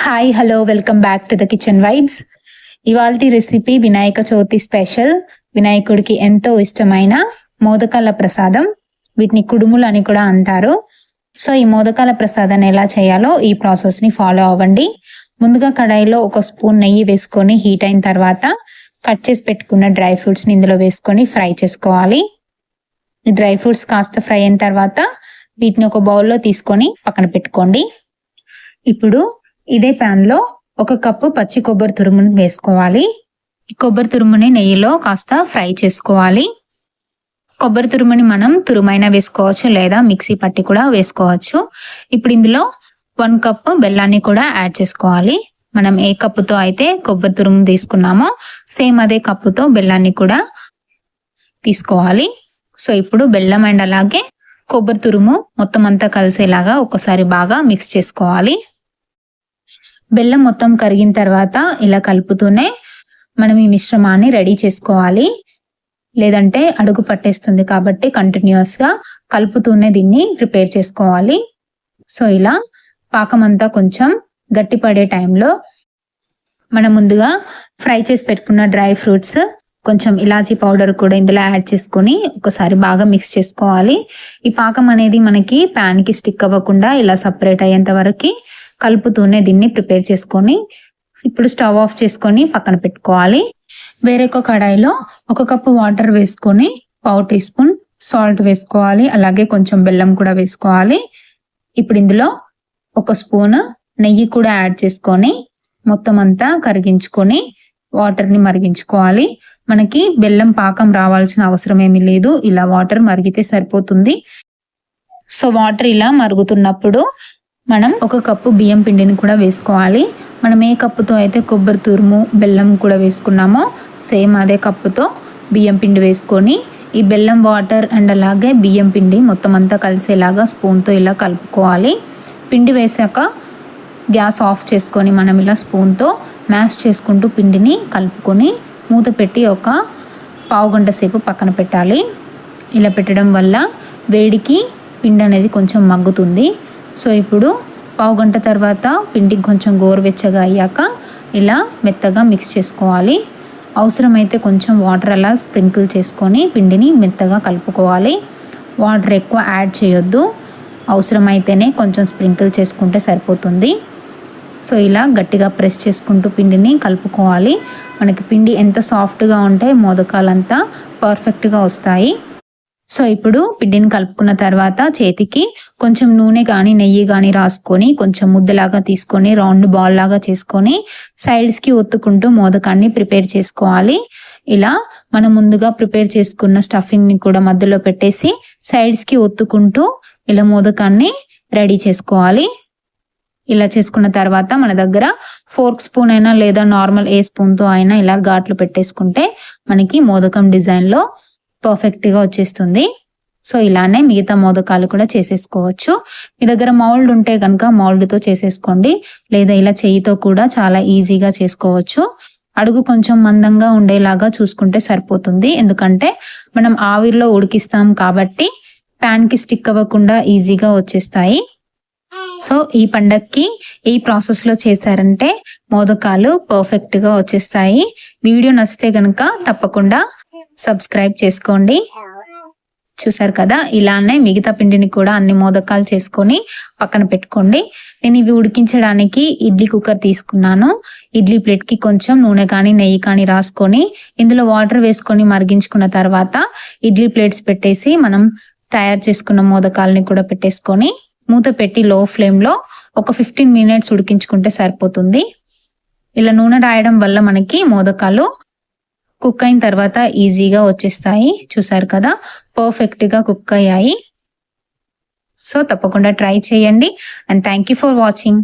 Hi hello welcome back to the kitchen vibes. ఇవాల్టి recipe Vinayaka Chavithi special. వినాయకుడికి ఎంతో ఇష్టమైన మోదకాల ప్రసాదం. వీటిని కుడుములు అని కూడా అంటారు. సో ఈ మోదకాల ప్రసాదాన్ని ఎలా చేయాలో ఈ ప్రాసెస్ని ఫాలో అవ్వండి. ముందుగా కడాయిలో ఒక స్పూన్ నెయ్యి వేసుకొని హీట్ అయిన తర్వాత కట్ చేసి పెట్టుకున్న డ్రై ఫ్రూట్స్ని ఇందులో వేసుకొని ఫ్రై చేసుకోవాలి. ఈ డ్రై ఫ్రూట్స్ కాస్త ఫ్రై అయిన తర్వాత వీటిని ఒక బౌల్లో తీసుకొని పక్కన పెట్టుకోండి. ఇప్పుడు ఇదే ప్యాన్ లో ఒక కప్పు పచ్చి కొబ్బరి తురుముని వేసుకోవాలి. ఈ కొబ్బరి తురుముని నెయ్యిలో కాస్త ఫ్రై చేసుకోవాలి. కొబ్బరి తురుముని మనం తురుమైనా వేసుకోవచ్చు లేదా మిక్సీ పట్టి కూడా వేసుకోవచ్చు. ఇప్పుడు ఇందులో 1 కప్పు బెల్లాన్ని కూడా యాడ్ చేసుకోవాలి. మనం ఏ కప్పుతో అయితే కొబ్బరి తురుము తీసుకున్నామో సేమ్ అదే కప్పుతో బెల్లాన్ని కూడా తీసుకోవాలి. సో ఇప్పుడు బెల్లం అండ్ అలాగే కొబ్బరి తురుము మొత్తం అంతా కలిసేలాగా ఒకసారి బాగా మిక్స్ చేసుకోవాలి. బెల్లం మొత్తం కరిగిన తర్వాత ఇలా కలుపుతూనే మనం ఈ మిశ్రమాన్ని రెడీ చేసుకోవాలి. లేదంటే అడుగు పట్టేస్తుంది కాబట్టి కంటిన్యూస్గా కలుపుతూనే దీన్ని ప్రిపేర్ చేసుకోవాలి. సో ఇలా పాకం అంతా కొంచెం గట్టిపడే టైంలో మనం ముందుగా ఫ్రై చేసి పెట్టుకున్న డ్రై ఫ్రూట్స్, కొంచెం ఇలాచీ పౌడర్ కూడా ఇందులో యాడ్ చేసుకొని ఒకసారి బాగా మిక్స్ చేసుకోవాలి. ఈ పాకం అనేది మనకి ప్యాన్కి స్టిక్ అవ్వకుండా ఇలా సపరేట్ అయ్యేంత వరకు కలుపుతూనే దీన్ని ప్రిపేర్ చేసుకొని ఇప్పుడు స్టవ్ ఆఫ్ చేసుకొని పక్కన పెట్టుకోవాలి. వేరొక కడాయిలో 1 కప్పు వాటర్ వేసుకొని 1/2 టీ స్పూన్ సాల్ట్ వేసుకోవాలి. అలాగే కొంచెం బెల్లం కూడా వేసుకోవాలి. ఇప్పుడు ఇందులో 1 స్పూన్ నెయ్యి కూడా యాడ్ చేసుకొని మొత్తం అంతా కరిగించుకొని వాటర్ని మరిగించుకోవాలి. మనకి బెల్లం పాకం రావాల్సిన అవసరం ఏమీ లేదు, ఇలా వాటర్ మరిగితే సరిపోతుంది. సో వాటర్ ఇలా మరుగుతున్నప్పుడు మనం 1 కప్పు బియ్యం పిండిని కూడా వేసుకోవాలి. మనం ఏ కప్పుతో అయితే కొబ్బరి తురుము బెల్లం కూడా వేసుకున్నామో సేమ్ అదే కప్పుతో బియ్యం పిండి వేసుకొని ఈ బెల్లం వాటర్ అండ్ అలాగే బియ్యం పిండి మొత్తం అంతా కలిసేలాగా స్పూన్తో ఇలా కలుపుకోవాలి. పిండి వేసాక గ్యాస్ ఆఫ్ చేసుకొని మనం ఇలా స్పూన్తో మ్యాష్ చేసుకుంటూ పిండిని కలుపుకొని మూత పెట్టి ఒక 1/2 గంట సేపు పక్కన పెట్టాలి. ఇలా పెట్టడం వల్ల వేడికి పిండి అనేది కొంచెం మగ్గుతుంది. సో ఇప్పుడు 1/2 గంట తర్వాత పిండి కొంచెం గోరువెచ్చగా అయ్యాక ఇలా మెత్తగా మిక్స్ చేసుకోవాలి. అవసరమైతే కొంచెం వాటర్ అలా స్ప్రింకిల్ చేసుకొని పిండిని మెత్తగా కలుపుకోవాలి. వాటర్ ఎక్కువ యాడ్ చేయొద్దు, అవసరమైతేనే కొంచెం స్ప్రింకిల్ చేసుకుంటే సరిపోతుంది. సో ఇలా గట్టిగా ప్రెస్ చేసుకుంటూ పిండిని కలుపుకోవాలి. మనకి పిండి ఎంత సాఫ్ట్గా ఉంటే మోదకాలంతా పర్ఫెక్ట్గా వస్తాయి. సో ఇప్పుడు పిండిని కలుపుకున్న తర్వాత చేతికి కొంచెం నూనె కానీ నెయ్యి కానీ రాసుకొని కొంచెం ముద్దలాగా తీసుకొని రౌండ్ బాల్ లాగా చేసుకొని సైడ్స్కి ఒత్తుకుంటూ మోదకాన్ని ప్రిపేర్ చేసుకోవాలి. ఇలా మనం ముందుగా ప్రిపేర్ చేసుకున్న స్టఫింగ్ని కూడా మధ్యలో పెట్టేసి సైడ్స్కి ఒత్తుకుంటూ ఇలా మోదకాన్ని రెడీ చేసుకోవాలి. ఇలా చేసుకున్న తర్వాత మన దగ్గర ఫోర్క్ స్పూన్ అయినా లేదా నార్మల్ ఏ స్పూన్తో అయినా ఇలా ఘాట్లు పెట్టేసుకుంటే మనకి మోదకం డిజైన్లో పర్ఫెక్ట్గా వచ్చేస్తుంది. సో ఇలానే మిగతా మోదకాలు కూడా చేసేసుకోవచ్చు. మీ దగ్గర మౌల్డ్ ఉంటే కనుక మౌల్డ్తో చేసేసుకోండి, లేదా ఇలా చేయితో కూడా చాలా ఈజీగా చేసుకోవచ్చు. అడుగు కొంచెం మందంగా ఉండేలాగా చూసుకుంటే సరిపోతుంది, ఎందుకంటే మనం ఆవిరిలో ఉడికిస్తాం కాబట్టి ప్యాన్కి స్టిక్ అవ్వకుండా ఈజీగా వచ్చేస్తాయి. సో ఈ పండక్కి ఈ ప్రాసెస్లో చేశారంటే మోదకాలు పర్ఫెక్ట్గా వచ్చేస్తాయి. వీడియో నచ్చితే కనుక తప్పకుండా సబ్స్క్రైబ్ చేసుకోండి. చూసారు కదా, ఇలానే మిగతా పిండిని కూడా అన్ని మోదకాలు చేసుకొని పక్కన పెట్టుకోండి. నేను ఇవి ఉడికించడానికి ఇడ్లీ కుక్కర్ తీసుకున్నాను. ఇడ్లీ ప్లేట్కి కొంచెం నూనె కానీ నెయ్యి కానీ రాసుకొని ఇందులో వాటర్ వేసుకొని మరిగించుకున్న తర్వాత ఇడ్లీ ప్లేట్స్ పెట్టేసి మనం తయారు చేసుకున్న మోదకాలని కూడా పెట్టేసుకొని మూత పెట్టి లో ఫ్లేమ్లో ఒక 15 మినిట్స్ ఉడికించుకుంటే సరిపోతుంది. ఇలా నూనె రాయడం వల్ల మనకి మోదకాలు కుక్ అయిన తర్వాత ఈజీగా వచ్చేస్తాయి. చూసారు కదా, పర్ఫెక్ట్గా కుక్ అయ్యాయి. సో తప్పకుండా ట్రై చేయండి. And thank you for watching.